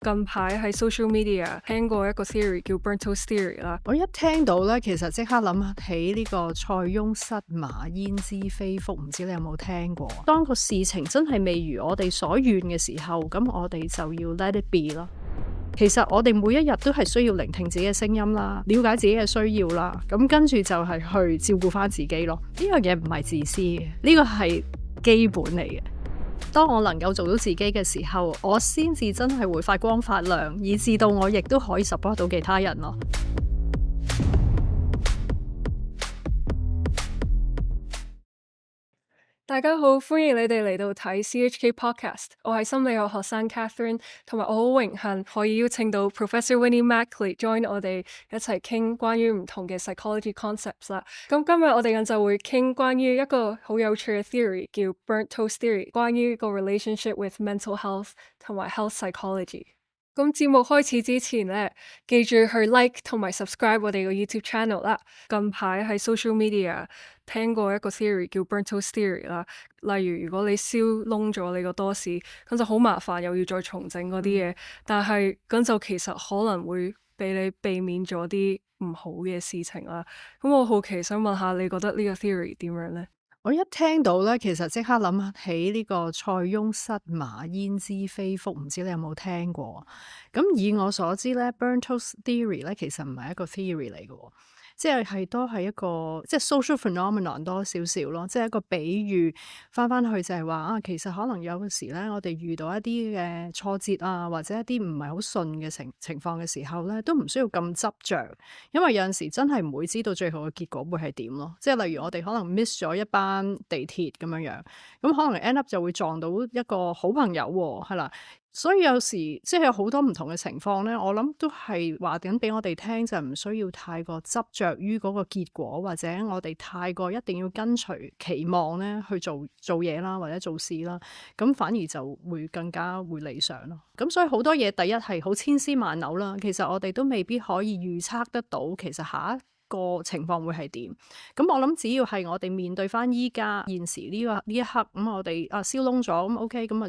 近排喺 social media 聽過一個 theory 叫 burnt toast theory 啦。我一聽到咧，其實即刻諗起呢個塞翁失馬焉知非福，唔知你有冇聽過？當個事情真係未如我哋所願嘅時候，咁我哋就要 let it be 咯。其實我哋每一日都係需要聆聽自己嘅聲音啦，了解自己嘅需要啦，咁跟住就係去照顧翻自己咯。呢樣嘢唔係自私嘅，呢個係基本嚟嘅。當我能夠做到自己嘅時候，我先至真係會發光發亮，以至到我亦都可以 support 到其他人咯。大家好，歡迎你哋嚟到睇 CHK Podcast。我係心理學學生 Catherine， 同埋我好榮幸可以邀請到 Professor Winnie Macleay join 我哋一齊傾關於唔同嘅 psychology concepts 啦。咁今日我哋就會傾關於一個好有趣嘅 theory 叫 burnt toast theory， 關於個 relationship with mental health 同埋 health psychology。咁節目開始之前咧，記住去 like 同埋 subscribe 我哋個 YouTube channel 啦。近排喺 social media 聽過一個 theory 叫 burnt toast theory 啦。例如如果你燒燶咗你個多士，咁就好麻煩，又要再重整嗰啲嘢。但係咁就其實可能會俾你避免咗啲唔好嘅事情啦。咁我好奇想問下，你覺得呢個 theory 點樣呢？我一聽到咧，其實即刻諗起呢個塞翁失馬焉知非福，唔知你有冇聽過？咁以我所知咧，burnt toast theory 咧其實唔係一個 theory 嚟嘅，即係都係一個即係 social phenomenon 多少少咯，即係一個比喻翻去就係話啊，其實可能有時咧，我哋遇到一啲嘅挫折啊，或者一啲唔係好順嘅情況嘅時候咧，都唔需要咁執着，因為有陣時真係唔會知道最後嘅結果會係點咯。即係例如我哋可能 miss 咗一班地鐵咁樣，咁可能 end up 就會撞到一個好朋友喎，係啦。所以有時即係有好多唔同嘅情況咧，我諗都係話緊俾我哋聽，就唔需要太過執着於嗰個結果，或者我哋太過一定要跟隨期望咧去做嘢啦，或者做事啦，咁反而就會更加會理想咯。咁所以好多嘢第一係好千絲萬縷啦，其實我哋都未必可以預測得到，其實下一個情況會係點？咁我諗只要係我哋面對翻依家現時呢一刻，咁我哋燒燶咗，咁 OK，咁啊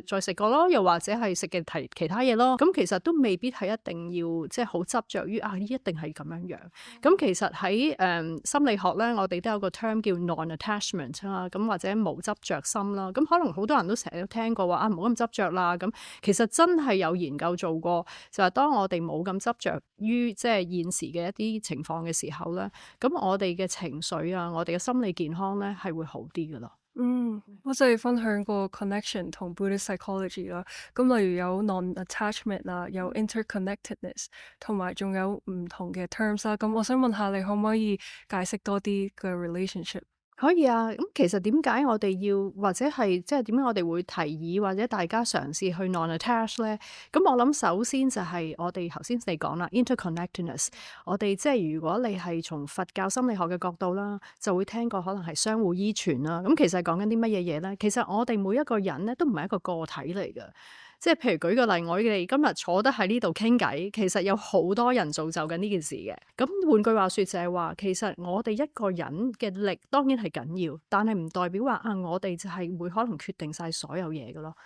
再食過咯，又或者係食嘅其他嘢咯。咁其實都未必係一定要即係好執着於一定係咁樣樣。咁其實喺心理學咧，我哋都有個 term 叫 non-attachment 啦，咁或者無執着心啦。咁可能好多人都成日都聽過話唔好咁執着啦。咁其實真係有研究做過，就係當我哋冇咁執着於即係現時嘅一啲情況嘅時候咧，咁我哋嘅情緒啊，我哋嘅心理健康咧係會好啲㗎咯。我就係分享過 connection 同 Buddhist psychology 啦。咁例如有 non-attachment 啦，有 interconnectedness，同埋仲有唔同嘅 terms 啦。咁我想問下你可唔可以解釋多啲嘅 relationship？可以啊，咁其實點解我哋要或者係即係點解我哋會提議或者大家嘗試去 non-attach 咧？咁我諗首先就係我哋頭先你講啦 interconnectedness，我哋即係如果你係從佛教心理學嘅角度啦，就會聽過可能係相互依存啦。咁其實係講緊啲乜嘢嘢咧？其實我哋每一個人咧都唔係一個個體嚟嘅。即係譬如舉個例，我哋今日坐得喺呢度傾偈，其實有好多人造就緊呢件事嘅。咁換句話說就係話，其實我哋一個人嘅力當然係緊要，但係唔代表話我哋就係會可能決定晒所有嘢嘅咯。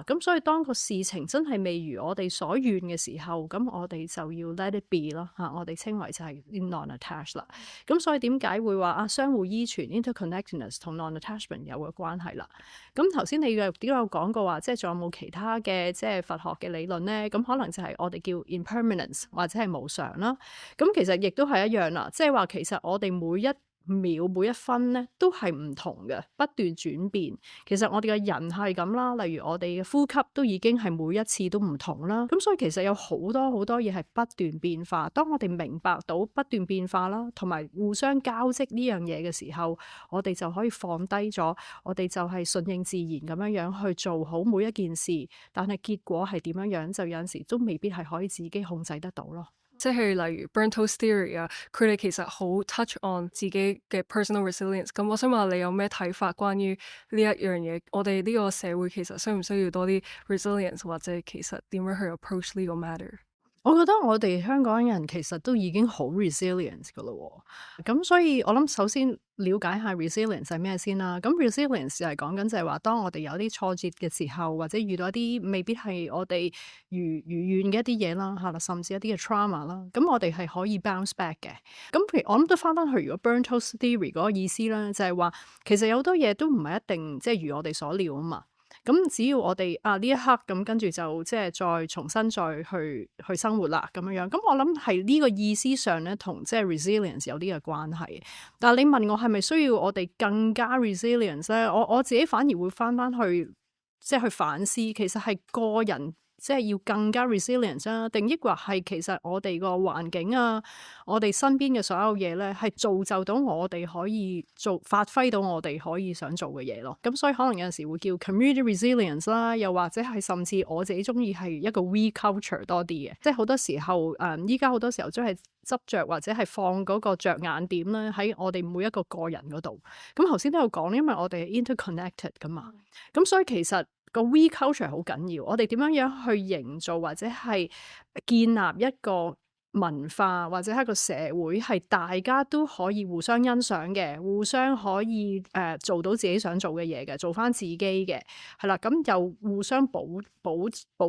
咁所以當個事情真係未如我哋所願嘅時候，咁我哋就要 let it be 咯。我哋稱為就係 non-attach 啦。咁所以點解會話相互依存 interconnectedness 同 non-attachment 有個關係啦？咁頭先你又點有講過話，即係仲有冇其他嘅即係佛學嘅理論咧？咁可能就係我哋叫 impermanence 或者係無常啦。咁其實亦都係一樣啦，即係話其實我哋每一秒每一分咧都係唔同嘅，不斷轉變。其實我哋嘅人係咁啦，例如我哋嘅呼吸都已經係每一次都唔同啦。咁所以其實有好多好多嘢係不斷變化。當我哋明白到不斷變化啦，同埋互相交織呢樣嘢嘅時候，我哋就可以放低咗，我哋就係順應自然咁樣樣去做好每一件事。但係結果係點樣樣，就有陣時都未必係可以自己控制得到咯。即係例如 burnt toast theory 啊，佢哋其實好 touch on 自己嘅 personal resilience。咁我想問下你有咩睇法關於呢一樣嘢？我哋呢個社會其實需唔需要多啲 resilience，或者其實點樣去 approach 呢個 matter？我覺得我哋香港人其實都已經好 resilient 噶啦喎，咁所以我諗首先了解下 resilience 係咩先啦。咁 resilience 係講緊就係話，當我哋有啲挫折嘅時候，或者遇到一啲未必係我哋如願嘅一啲嘢啦，嚇啦，甚至一啲嘅 trauma 啦，咁我哋係可以 bounce back 嘅。咁譬如我諗都翻去，如果 Burnt-Toast Theory 嗰個意思啦，就係話其實有好多嘢都唔係一定即係如我哋所料啊嘛。咁只要我哋呢一刻咁跟住就即係再重新再去生活啦咁樣樣，咁我諗係呢個意思上咧，同即係 resilience 有啲嘅關係。但係你問我係咪需要我哋更加 resilience 咧？我自己反而會翻去即係去反思，其實係個人即係要更加 resilience 啦，定抑或係其實我哋個環境啊，我哋身邊嘅所有嘢咧，係造就到我哋可以發揮到我哋可以想做嘅嘢咯。咁所以可能有陣時會叫 community resilience 啦，又或者係甚至我自己中意係一個 we culture 多啲嘅，即係好多時候依家好多時候都係執着或者係放嗰個着眼點咧喺我哋每一個個人嗰度。咁頭先都有講，因為我哋係 interconnected 噶嘛，咁所以其實個 we culture 好緊要，我哋點樣樣去營造或者係建立一個文化或者係一個社會係大家都可以互相欣賞嘅，互相可以做到自己想做嘅嘢嘅，做翻自己嘅，係啦，咁又互相補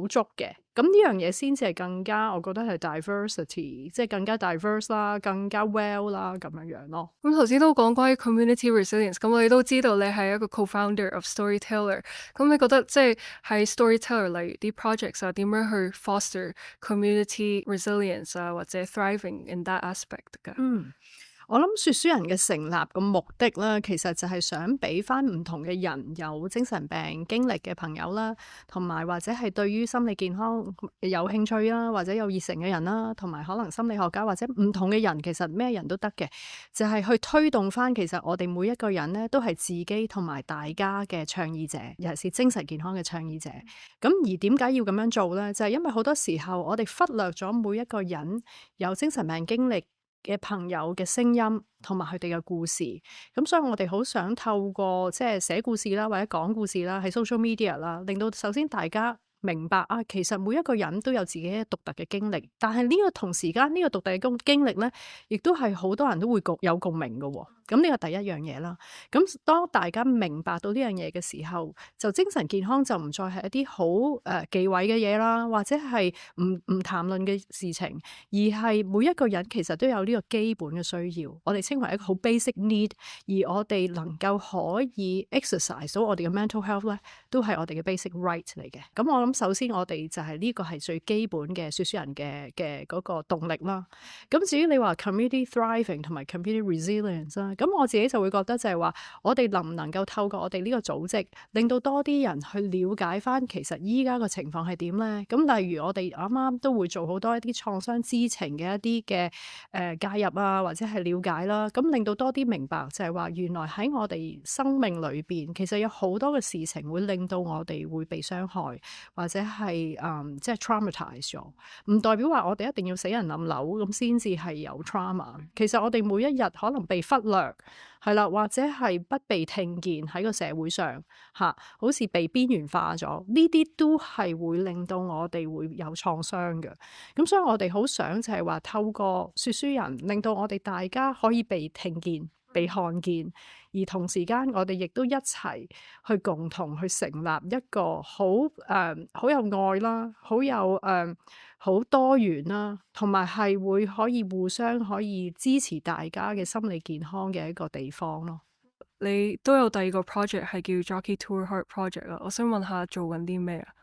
足嘅，咁呢樣嘢先至係更加，我覺得係 diversity， 即係更加 diverse 啦，更加 well 啦咁樣樣咯。咁頭先都講關於 community resilience，咁我哋都知道你係一個 co-founder of Storyteller，咁你覺得即係喺 Storyteller 例如啲 projects 啊，點樣去 foster community resilience 啊，或者 thriving in that aspect 㗎？我諗說書人嘅成立個目的咧，其實就係想俾翻唔同嘅人有精神病經歷嘅朋友啦，同埋或者係對於心理健康有興趣啦，或者有熱誠嘅人啦，同埋可能心理學家或者唔同嘅人，其實咩人都得嘅，就係去推動翻其實我哋每一個人咧都係自己同埋大家嘅倡議者，尤其是精神健康嘅倡議者。咁而點解要咁樣做咧？就係因為好多時候我哋忽略咗每一個人有精神病經歷嘅朋友嘅聲音同埋佢哋嘅故事，咁所以我哋好想透過即係寫故事啦，或者講故事啦，喺 social media 啦，令到首先大家明白其實每一個人都有自己獨特嘅經歷，但係呢個同時間呢個獨特嘅經歷咧，亦都係好多人都會有共鳴嘅喎。咁呢個第一樣嘢啦。咁當大家明白到呢樣嘢嘅時候，就精神健康就唔再係一啲好忌諱嘅嘢啦，或者係唔談論嘅事情，而係每一個人其實都有呢個基本嘅需要，我哋稱為一個好 basic need， 而我哋能夠可以 exercise 到我哋嘅 mental health 咧，都係我哋嘅 basic right 嚟嘅。咁我諗首先我哋就係呢個係最基本嘅說書人嘅嗰個動力啦。咁至於你話 community thriving 同埋 community resilience 啦，咁我自己就會覺得就係話，我哋能唔能夠透過我哋呢個組織，令到多啲人去了解翻其實依家個情況係點咧？咁例如我哋啱啱都會做好多一啲創傷知情嘅一啲嘅介入啊，或者係了解啦，咁令到多啲明白就係話，原來喺我哋生命裏邊，其實有好多嘅事情會令到我哋會被傷害，或者係即係 traumatize 咗，唔代表話我哋一定要死人冧樓咁先至係有 trauma。其實我哋每一日可能被忽略。係啦，或者係不被聽見喺個社會上嚇，好似被邊緣化咗，呢啲都係會令到我哋會有創傷嘅。咁所以我哋好想就係話透過說書人，令到我哋大家可以被聽見、被看見，而同時間我哋亦都一齊去共同去成立一個好有愛啦，好有好多元啦，同埋係會可以互相可以支持大家嘅心理健康嘅一個地方咯。你都有第二個 project 係叫 Jockey Tour Heart Project 啊，我想問下做緊啲咩啊？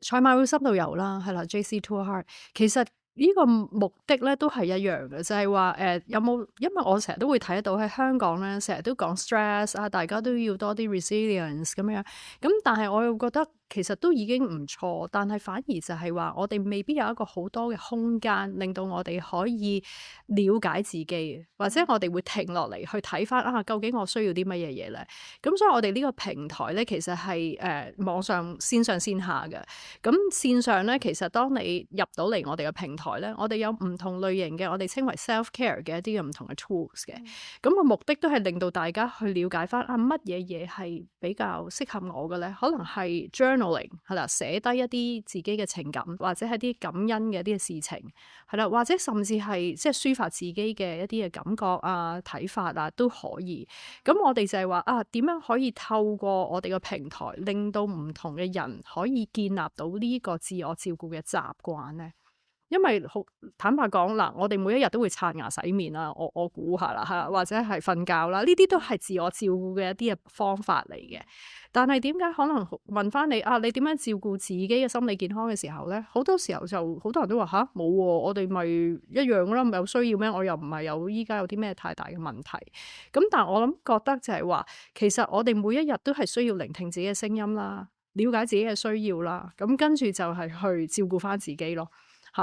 賽馬會深度遊啦，係啦，JC Tour Heart，其實呢個目的咧都係一樣嘅，就係話有冇？因為我成日都會睇得到喺香港咧，成日都講 stress 啊，大家都要多啲 resilience 咁樣，咁但係我又覺得其實都已經唔錯，但係反而就係話我哋未必有一個好多嘅空間，令到我哋可以了解自己，或者我哋會停落嚟去睇翻究竟我需要啲乜嘢嘢咧？咁所以我哋呢個平台咧，其實係網上線上線下嘅。咁線上咧，其實當你入到嚟我哋嘅平台咧，我哋有唔同類型嘅，我哋稱為 self care 嘅一啲唔同嘅 tools 嘅。咁個目的都係令到大家去了解翻乜嘢嘢係比較適合我嘅咧？可能係 journaling 係啦，寫低一啲自己嘅情感，或者係啲感恩嘅一啲嘅事情係啦，或者甚至係即係抒發自己嘅一啲嘅感覺啊、睇法啊都可以。咁我哋就係話啊，點樣可以透過我哋嘅平台，令到唔同嘅人可以建立到呢個自我照顧嘅習慣咧？因為好坦白講嗱，我哋每一日都會刷牙洗面啦，我估下啦嚇，或者係瞓覺啦，呢啲都係自我照顧嘅一啲嘅方法嚟嘅。但係點解可能問翻你啊？你點樣照顧自己嘅心理健康嘅時候咧？好多時候就好多人都話吓冇喎，我哋咪一樣啦，咪有需要咩？我又唔係有依家有啲咩太大嘅問題。咁但係我諗覺得就係話，其實我哋每一日都係需要聆聽自己嘅聲音啦，了解自己嘅需要啦，咁跟住就係去照顧翻自己咯。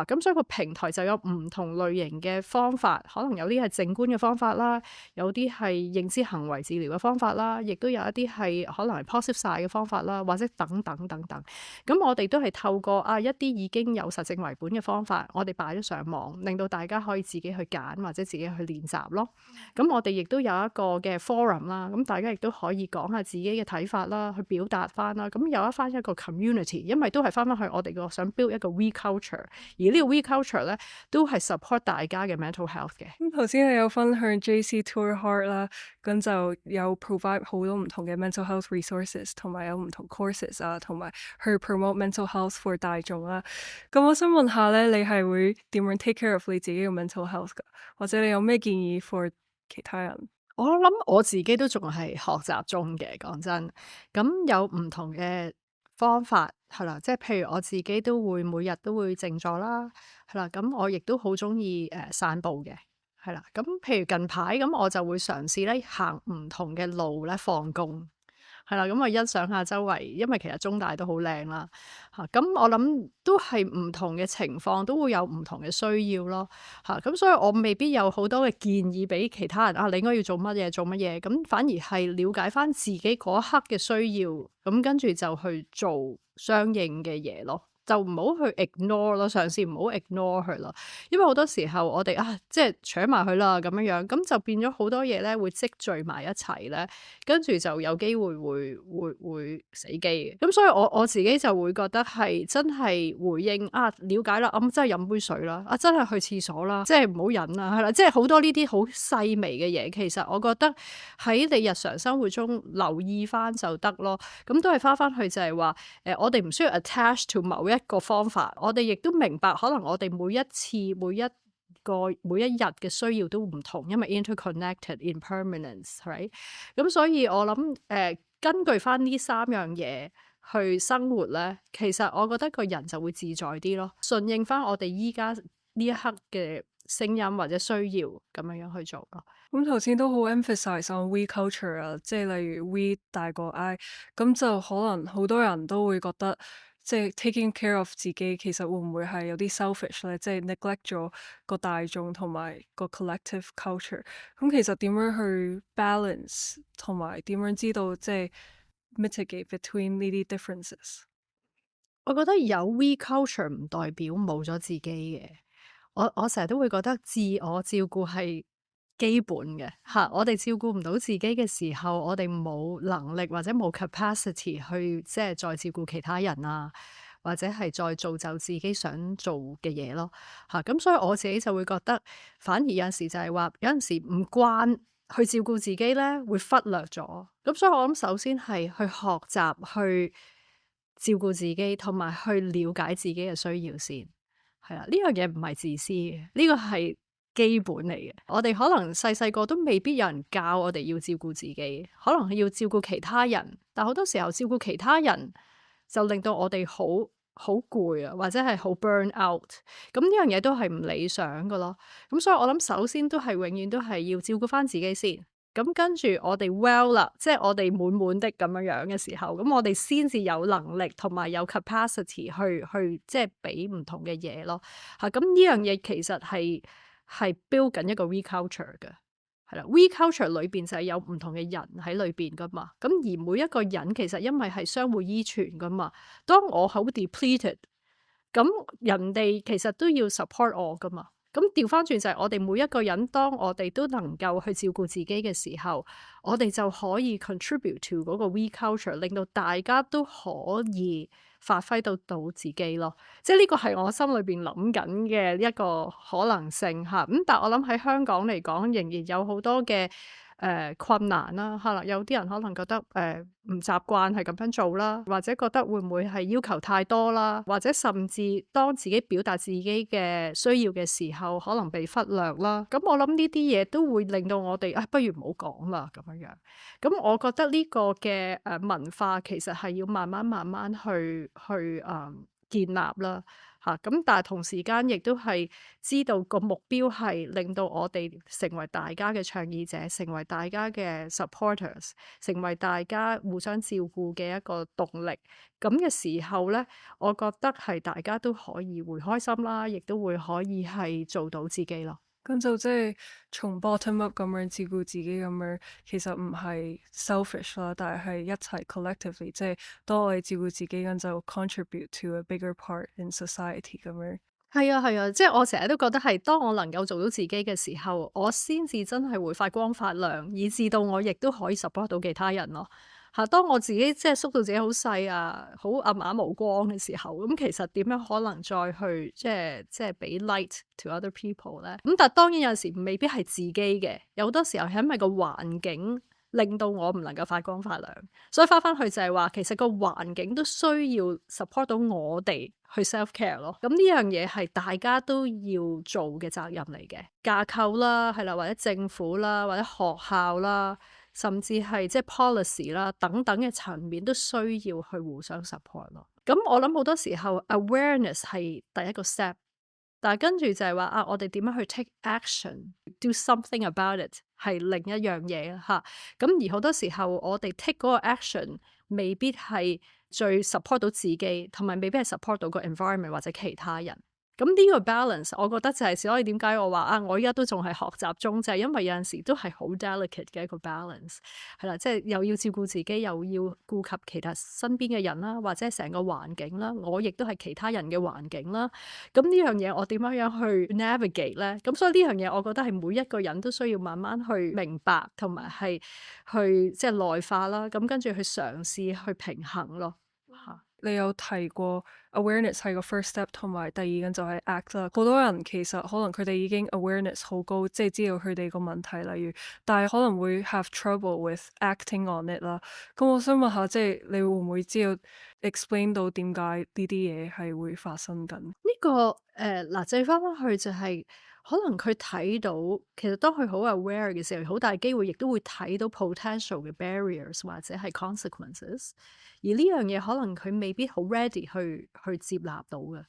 咁所以個平台就有唔同類型嘅方法，可能有啲係靜觀嘅方法啦，有啲係認知行為治療嘅方法啦，亦都有一啲係可能係 positive side 嘅方法啦，或者等等等等。咁我哋都係透過一啲已經有實證為本嘅方法，我哋擺咗上網，令到大家可以自己去揀或者自己去練習咯。咁我哋亦都有一個嘅 forum 啦，咁大家亦都可以講下自己嘅睇法啦，去表達翻啦。咁有一個 community，因為都係翻去我哋個想 build 一個 we culture。而呢個 we culture 咧，都係 support 大家嘅 mental health 嘅。咁頭先你有分享 JC Tour Heart 啦，咁就有 provide 好多唔同嘅 mental health resources，同埋有唔同 courses 啊，同埋去 promote mental health for 大眾啦。咁我想問下咧，你係會點樣 take care of 你自己嘅 mental health 噶？或者你有咩建議 for 其他人？我諗我自己都仲係學習中嘅，講真。咁有唔同嘅方法係啦，即係譬如我自己都會每日都會靜坐啦，係啦。咁我亦都好中意散步嘅，係啦。咁譬如近排咁，我就會嘗試咧行唔同嘅路咧放工。係啦，咁我欣賞下周圍，因為其實中大都好靚啦，咁我諗都係唔同嘅情況，都會有唔同嘅需要咯，咁所以我未必有好多嘅建議俾其他人你應該要做乜嘢做乜嘢，咁反而係了解翻自己嗰一刻嘅需要，咁跟住就去做相應嘅嘢咯。就唔好去 ignore 咯，嘗試唔好 ignore 佢咯，因為好多時候我哋即係搶埋佢啦咁樣樣，咁就變咗好多嘢咧會積聚埋一齊咧，跟住就有機會會死機嘅。咁所以我自己就會覺得係真係回應了解啦，咁真係飲杯水啦，真係去廁所啦，即係唔好忍啦，係啦，即係好多呢啲好細微嘅嘢，其實我覺得喺你日常生活中留意翻就得咯。咁都係翻去就係話我哋唔需要 attach to 某一個方法，我哋亦都明白可能我哋每一次每一日嘅需要都唔同，因為 interconnected impermanence right？ 咁所以我諗根據翻呢三樣嘢去生活咧，其實我覺得個人就會自在啲咯，順應翻我哋依家呢一刻嘅聲音或者需要咁樣去做咯。咁頭先都好 emphasize on we culture 啊，即係例如 we 大過 I， 咁就可能好多人都會覺得即係 taking care of 自己，其實會唔會係有啲 selfish 咧？即係 neglect 咗個大眾同埋個 collective culture。咁其實點樣去 balance 同埋點樣知道即係 mitigate between 呢啲 differences？我覺得有 we culture 唔代表冇咗自己嘅。我成日都會覺得自我照顧係基本嘅嚇，我哋照顧唔到自己嘅時候，我哋冇能力或者冇 capacity 去即係再照顧其他人啊，或者係再造就自己想做嘅嘢咯嚇。咁所以我自己就會覺得，反而有陣時就係話，有陣時唔慣去照顧自己咧，會忽略咗。咁所以我諗首先係去學習去照顧自己，同埋去了解自己嘅需要先。係啦，呢樣嘢唔係自私嘅，呢個係基本嚟嘅。我哋可能細個都未必有人教我哋要照顧自己，可能係要照顧其他人，但好多時候照顧其他人就令到我哋好攰啊，或者係好 burn out。咁呢樣嘢都係唔理想㗎咯。咁所以我諗首先都係永遠都係要照顧返自己先。咁跟住我哋 well 啦，即係我哋滿滿的咁樣嘅時候，咁我哋先至有能力同埋有 capacity 去即係俾唔同嘅嘢咯。咁呢樣嘢其實係 build 緊一個 we culture 嘅，係啦。we culture 裏邊就係有唔同嘅人喺裏邊噶嘛。咁而每一個人其實因為係相互依存噶嘛。當我好 depleted，咁人哋其實都要 support 我噶嘛。咁調翻轉就係我哋每一個人，當我哋都能夠去照顧自己嘅時候，我哋就可以 contribute to 嗰個 we culture，令到大家都可以發揮到自己咯。即係呢個係我心裏邊諗緊嘅一個可能性嚇。咁但係我諗喺香港嚟講，仍然有好多嘅困難啦。可能有啲人可能覺得唔習慣係咁樣做啦，或者覺得會唔會係要求太多啦，或者甚至當自己表達自己嘅需要嘅時候，可能被忽略啦。咁我諗呢啲嘢都會令到我哋不如唔好講啦咁樣樣。咁我覺得呢個嘅文化其實係要慢慢去建立啦。咁但係同時間亦都係知道個目標係令到我哋成為大家嘅倡議者，成為大家嘅 supporters， 成為大家互相照顧嘅一個動力。咁嘅時候咧，我覺得係大家都可以會開心啦，亦都會可以係做到自己咯。咁就即係從 bottom up 咁樣照顧自己咁樣，其實唔係 selfish 啦，但係一齊 collectively， 即係當我哋照顧自己咁就 contribute to a bigger part in society 咁樣。係啊，即係我成日都覺得係，當我能夠做到自己嘅時候，我先至真係會發光發亮，以至到我亦都可以 support 到其他人咯。當我自己即係縮到自己好細啊，好暗啞無光嘅時候，咁其實點樣可能再去即係俾 light to other people 咧？咁但係當然有陣時未必係自己嘅，有好多時候係因為個環境令到我唔能夠發光發亮，所以翻去就係話，其實個環境都需要 support 到我哋去 self care 咯。咁呢樣嘢係大家都要做嘅責任嚟嘅，架構啦，係啦，或者政府啦，或者學校啦，甚至係即係 policy 啦等等嘅層面都需要去互相 support 咯。咁我諗好多時候 awareness 係第一個 step。但係跟住就係話我哋點樣去 take action，do something about it 係另一樣嘢嚇。咁而好多時候我哋 take 嗰個 action 未必係最 support 到自己，同埋未必係 support 到個 environment 或者其他人。咁呢個 balance，我覺得就係所以點解我話我依家都仲係學習中，就係因為有陣時都係好 delicate 嘅一個 balance，係啦，即係又要照顧自己，又要顧及其他身邊嘅人啦，或者成個環境啦，我亦都係其他人嘅環境啦。咁呢樣嘢我點樣去 navigate 咧？咁所以呢樣嘢我覺得係每一個人都需要慢慢去明白，同埋係去即係內化啦。咁跟住去嘗試去平衡咯。你有提過 awareness 係個 first step，同埋第二緊就係 act 啦。好多人其實可能佢哋已經 awareness 好高，即係知道佢哋個問題，例如，但係可能會 have trouble with acting on it 啦。咁我想問下，即係你會唔會知道 explain 到點解呢啲嘢係會發生緊？呢個嗱，再翻去就係可能佢睇到，其實當佢好 aware 嘅時候，好大機會亦都會睇到 potential 嘅 barriers 或者係 consequences。而呢樣嘢可能佢未必好 ready 去接納到嘅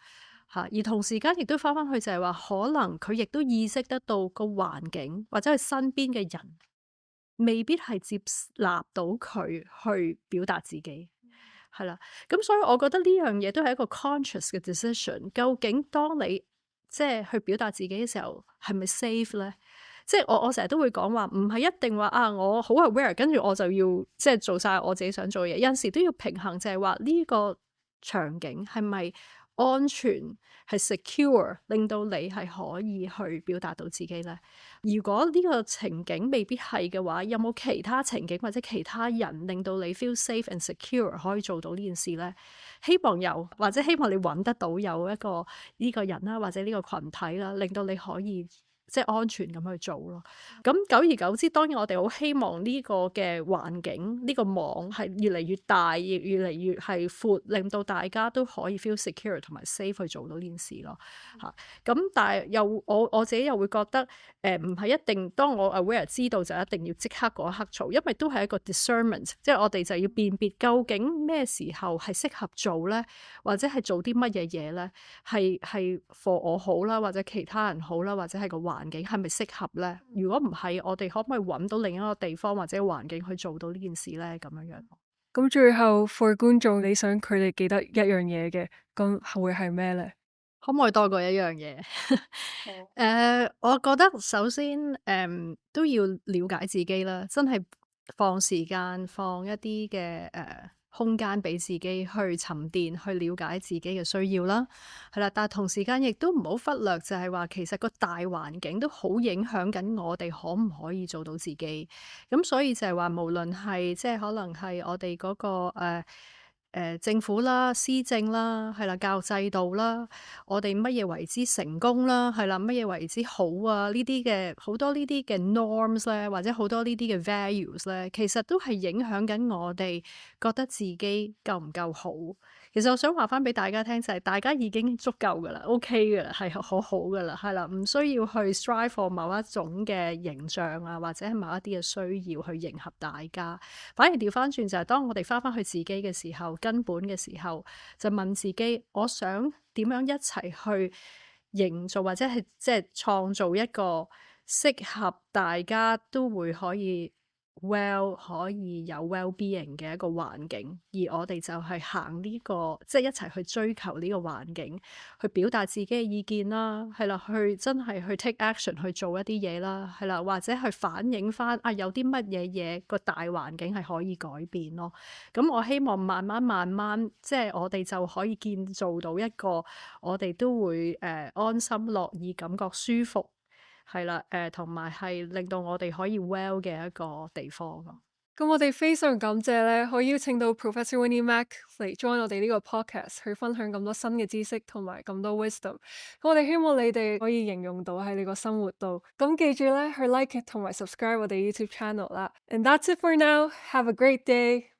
嚇。而同時間亦都翻去就係話，可能佢亦都意識得到個環境或者佢身邊嘅人未必係接納到佢去表達自己。係啦，咁所以我覺得呢樣嘢都係一個 conscious 嘅 decision。究竟當你即係去表達自己嘅時候，係咪 safe 咧？即係我成日都會講話，唔係一定話我好 aware，跟住我就要即係做晒我自己想做嘅嘢。有陣時都要平衡，就係話呢個場景係咪安全，係 secure，令到你係可以去表達到自己咧？如果呢個情景未必係嘅話，有冇其他情景或者其他人令到你 feel safe and secure 可以做到呢件事咧？希望有，或者希望你揾得到有一個呢個人啦，或者呢個群體啦，令到你可以即係安全咁去做咯。咁久而久之，當然我哋好希望呢個嘅環境，呢個網係越嚟越大，越嚟越係闊，令到大家都可以 feel secure 同埋 safe 去做到呢件事咯。咁但係又我自己又會覺得唔係一定當我 aware 知道就一定要即刻嗰一刻做，因為都係一個 discernment，即係我哋就要辨別究竟咩時候係適合做咧，或者係做啲乜嘢嘢咧，係 for 我好啦，或者其他人好啦，或者係個環境係咪適合咧？如果唔係，我哋可唔可以揾到另一個地方或者環境去做到呢件事咧？咁樣樣。咁最後 for 觀眾，你想佢哋記得一樣嘢嘅，咁會係咩咧？可唔可以多過一樣嘢？我覺得首先都要了解自己啦，真係放時間，放一啲嘅空間俾自己去沉澱，去了解自己嘅需要啦，係啦。但係同時間亦都唔好忽略，就係話其實個大環境都好影響緊我哋可唔可以做到自己。咁所以就係話，無論係即係可能係我哋嗰個政府啦、施政啦，係啦、教育制度啦，我哋乜嘢為之成功啦，係啦，乜嘢為之好啊？呢啲嘅好多呢啲嘅 norms 咧，或者好多呢啲嘅 values 咧，其實都係影響緊我哋覺得自己夠唔夠好。其實我想話翻俾大家聽就係、大家已經足夠噶啦，OK 噶啦，係好好噶啦，係啦，唔需要去 strive for 某一種嘅形象啊，或者係某一啲嘅需要去迎合大家。反而調翻轉就係、當我哋翻返去自己嘅時候，根本嘅時候，就問自己：我想點樣一齊去營造或者係即係創造一個適合大家都會可以可以有 well-being 嘅一個環境，而我哋就係行呢個即係一齊去追求呢個環境，去表達自己嘅意見啦，係啦，去真係去 take action 去做一啲嘢啦，係啦，或者去反映翻啊有啲乜嘢嘢個大環境係可以改變咯。咁我希望慢慢，即係我哋就可以建造到一個我哋都會安心樂意、感覺舒服，係啦，同埋係令到我哋可以 well 嘅一個地方咯。咁我哋非常感謝咧，可以邀請到 Professor Winnie Mac 嚟 join 我哋呢個 podcast 去分享咁多新嘅知識同埋咁多 wisdom。咁我哋希望你哋可以形容到喺你個生活度。咁記住咧，去 like 同埋 subscribe 我哋 YouTube channel 啦。And that's it for now. Have a great day.